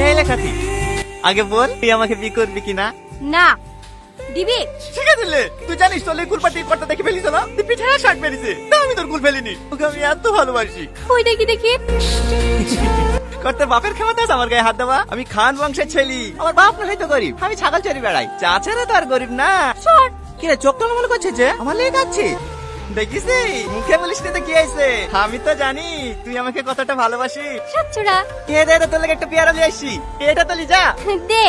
এই লেখাতি আগে বল তুই আমাকে বিয়ে করবি কিনা? না দিবি। ঠিক আছে লে, তুই জানিস তোর এই কুলপাটি করতে দেখে ফেলিস না, তুই পিঠে শাক মেরেছে, তা আমি তোর কুল ফেলিনি, তোকে আমি এত ভালোবাসি। ওই দেখি দেখি। করতে বাপের ক্ষমতা আছে আমার গায়ে হাত দেওয়া? আমি খান বংশের ছেলে, আমার বাপ না হয়তো গরিব, আমি ছাগল চড়ি বেড়াই, চাচারা তো আর গরিব না। সর। কি রে চোখ টলমল করছে যে? আমার লেগে আছে দেখিস, মুখে বলিস না তো কি হয়েছে, আমি তো জানি তুই আমাকে কতটা ভালোবাসিস। সাতচুরা কে দে তোর লেগে একটা পেয়ারা নিয়ে আসছি, এটা তো লিজা। দে।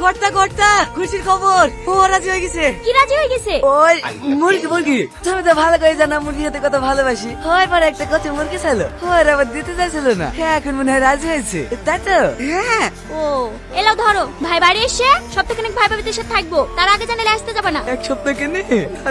কর্তা কর্তা খুশির খবর, ও রাজি হয়ে গেছে। কি রাজি হয়ে গেছে? ওই মুরগি মুরগি তুমি তো ভালো করে জানা মুরগি খেতে কত ভালোবাসি, হয় পরে একটা কত মুরগি চাইলো, হয় আবার দিতে চাইছিল না, হ্যাঁ এখন মনে হয় রাজি হয়েছে, তাই তো? হ্যাঁ ও এলাও ধরো, ভাই বাড়ি এসে সপ্তাহখানেক ভাই ভাবিদের সাথে থাকবো, তার আগে জানালে আসতে যাবে না। এক সপ্তাহ কেনে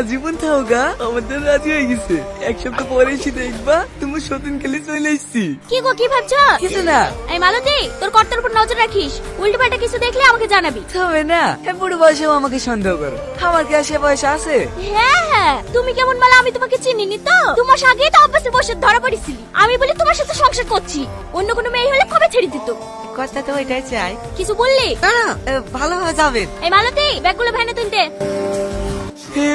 জীবন থাকা আমাদের রাজি হয়ে গেছে, এক সপ্তাহ পরে এসে দেখবা তুমি সতীন খেলে চলে এসছি। কি গো কি ভাবছো? কিছু না। এই মালতী তোর কর্তার উপর নজর রাখিস, উল্টো পাল্টা কিছু দেখলে আমাকে জানাবি। তবে না বুড়ো বয়সেও আমাকে সন্দেহ করো, আমার কি আসে বয়স আছে? হ্যাঁ হ্যাঁ, তুমি কেমন মালা আমি তোমাকে চিনিনি তো, 2 মাস আগে তো অভ্যাসে বসে ধরা পড়েছিলি, আমি বলি তোমার সাথে সংসার করছি, অন্য কোনো মেয়ে হলে কবে ছেড়ে দিত। কথা তো ওইটাই চাই। কিছু বললি? না না ভালোভাবে যাবেন। এই মালতী ব্যাগগুলো ভ্যানে তুলতে।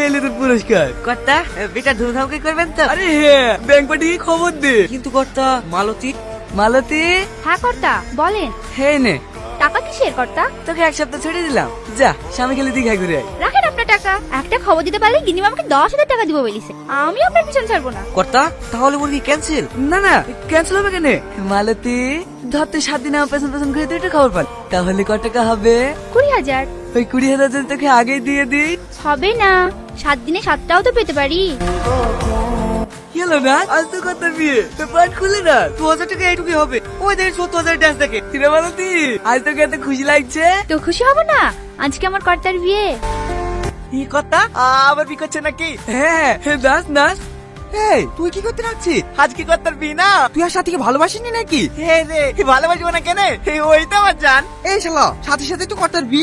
এলে তো পুরস্কার কর্তা, বেটা ধুমধাম কি করবেন তো? আরে হ্যাঁ ব্যাংক পাঠিয়ে খবর দে। কিন্তু কর্তা মালতী মালতী। হ্যাঁ কর্তা বলেন। হে নে টাকা কিসের কর্তা? তোকে এক সপ্তাহ ছেড়ে দিলাম, যা স্বামী খেলে দীঘা ঘুরে আয়। রাখেন আপনার টাকা, একটা খবর দিতে পারলে গিনি আমাকে 10,000 টাকা দিব বলিছে, আমি আপনার পিছন ছাড়বো না। কর্তা তাহলে মুরগি ক্যান্সেল? না না ক্যান্সেল হবে কেন? মালতী ধরতে 7 দিন আমার পেছন পেছন ঘুরে তুই একটু খবর পাল, তাহলে কত টাকা হবে? 20,000। ওই 20,000 যদি তোকে আগে দিয়ে দিই। হবে না, 7 দিনে 7টাও তো পেতে পারি। গেলো না আজ তো কত বিয়ে, তো পাট খুলে না 2,000 টাকা এইটুকু হবে, ওই দেখে 70,000 ডান্স দেখে তিরে মালতী, আজ তোকে এত খুশি লাগছে। তো খুশি হব না, আজকে আমার কর্তার বিয়ে। কি কথা আবার বি করছে নাকি? হ্যাঁ নাচ নাচ। এই তুই কি করতে রাখছিস? আজ কি করতে বি না? তুই আর সাথীকে ভালোবাসিনি নাকি? হে রে ভালোবাসবো না কেন, ওই তো আমার জান। এই শালা সাথে সাথে তো কর্তার বি।